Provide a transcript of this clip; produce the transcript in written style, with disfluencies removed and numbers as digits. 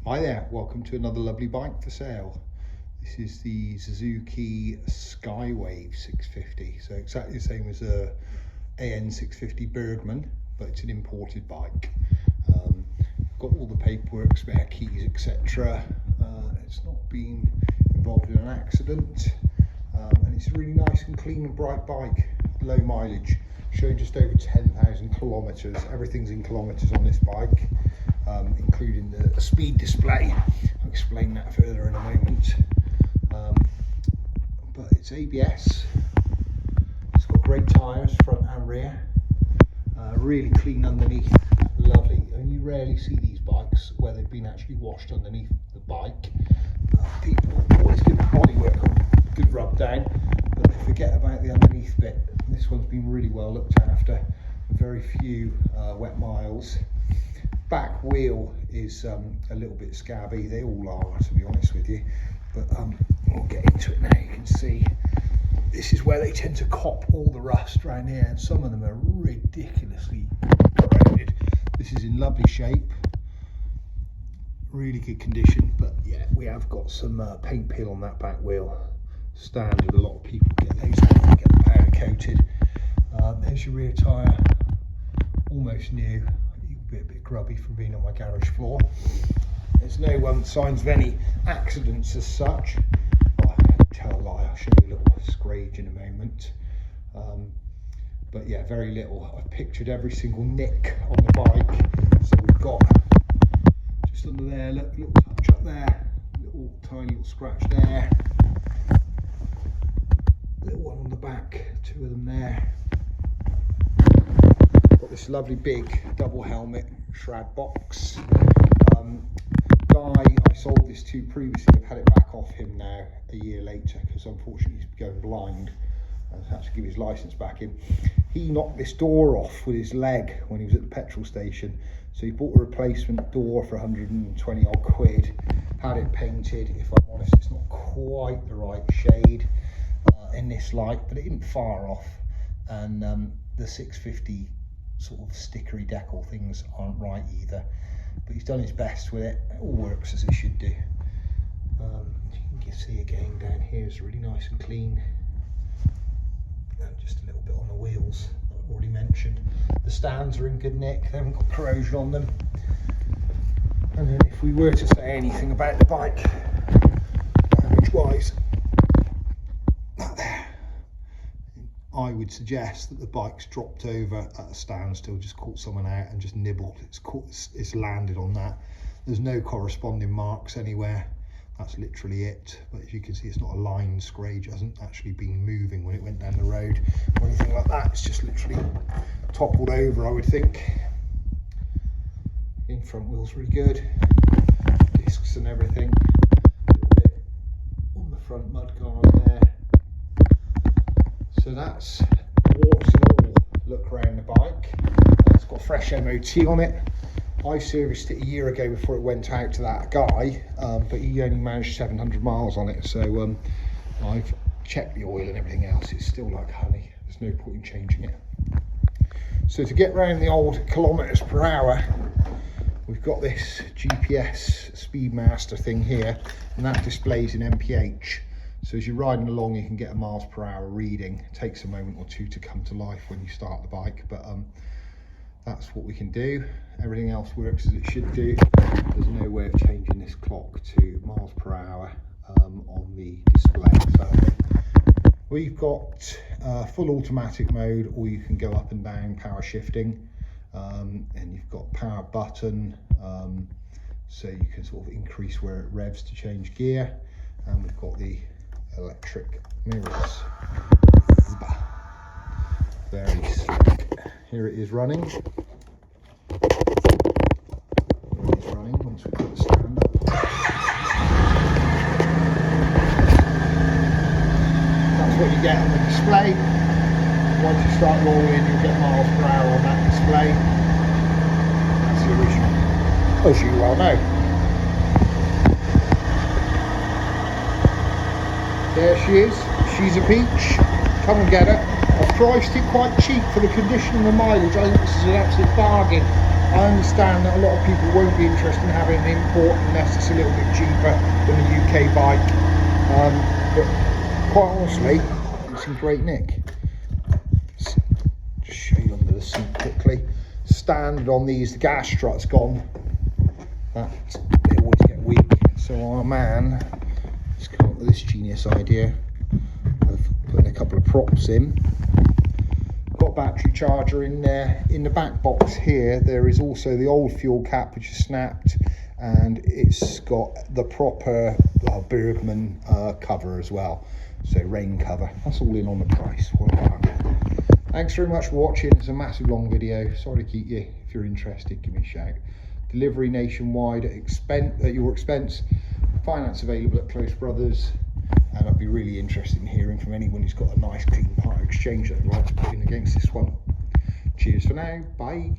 Hi there, welcome to another lovely bike for sale. This is the Suzuki Skywave 650, so exactly the same as a AN 650 Bergman, but it's an imported bike. Got all the paperwork, spare keys, etc. It's not been involved in an accident, and it's a really nice and clean and bright bike, low mileage, showing just over 10,000 kilometers. Everything's in kilometers on this bike. Including the speed display. I'll explain that further in a moment. But it's ABS. It's got great tyres, front and rear. Really clean underneath, lovely. And you rarely see these bikes where they've been actually washed underneath the bike. People always give the bodywork a good rub down, but they forget about the underneath bit. This one's been really well looked after. Very few wet miles. Back wheel is a little bit scabby. They all are, to be honest with you, but we'll get into it now. You can see this is where they tend to cop all the rust around here, and some of them are ridiculously corroded. This is in lovely shape, really good condition, but yeah, we have got some paint peel on that back wheel. Standard, a lot of people get those out and get them powder coated. There's your rear tyre, almost new. A bit grubby from being on my garage floor. There's no signs of any accidents as such. Oh, I can't tell a lie, I'll show you a little scrage in a moment. But yeah, very little. I've pictured every single nick on the bike. So we've got just under there, look, little touch up there, little tiny little scratch there, little one on the back, two of them there. Got this lovely big double helmet shroud box. Guy I sold this to previously, I've had it back off him now a year later because unfortunately he's going blind. I had to give his license back in. He knocked this door off with his leg when he was at the petrol station, so he bought a replacement door for 120 odd quid, had it painted. If I'm honest, it's not quite the right shade in this light, but it isn't far off, and the 650 sort of stickery decal things aren't right either, but he's done his best with it. It all works as it should do. You can see again down here is really nice and clean, and just a little bit on the wheels that I've already mentioned. The stands are in good nick, they haven't got corrosion on them. And then if we were to say anything about the bike damage wise, I would suggest that the bike's dropped over at a standstill, just caught someone out and just nibbled. It's landed on that. There's no corresponding marks anywhere. That's literally it. But as you can see, it's not a line scrage. It hasn't actually been moving when it went down the road or anything like that. It's just literally toppled over, I would think. In front wheel's really good. Discs and everything. A little bit on the front mudguard there. So that's warts and all look around the bike. It's got fresh MOT on it. I serviced it a year ago before it went out to that guy, but he only managed 700 miles on it. So I've checked the oil and everything else. It's still like honey. There's no point in changing it. So to get around the old kilometers per hour, we've got this GPS Speedmaster thing here, and that displays in mph. So as you're riding along, you can get a miles per hour reading. It takes a moment or two to come to life when you start the bike, but that's what we can do. Everything else works as it should do. There's no way of changing this clock to miles per hour on the display. So we've got full automatic mode, or you can go up and down power shifting, and you've got power button, so you can sort of increase where it revs to change gear, and we've got the electric mirrors. Very slick. Here it is running. Here it is running once we put the stand up. That's what you get on the display. Once you start rolling, you'll get miles per hour on that display. That's the original, as you well know. There she is, she's a peach. Come and get her. I've priced it quite cheap for the condition and the mileage. I think this is an absolute bargain. I understand that a lot of people won't be interested in having an import unless it's a little bit cheaper than a UK bike. But quite honestly, it's in great nick. Just show you under the seat quickly. Standard on these, the gas strut's gone. That they always get weak. So our man has come up with this genius idea of putting a couple of props in. Got a battery charger in there. In the back box here, there is also the old fuel cap which is snapped, and it's got the proper Bergman cover as well, so rain cover. That's all in on the price. Wow. Thanks very much for watching. It's a massive long video. Sorry to keep you. If you're interested, give me a shout. Delivery nationwide at your expense. Finance available at Close Brothers. And I'd be really interested in hearing from anyone who's got a nice clean part exchange that I'd like to put in against this one. Cheers for now. Bye.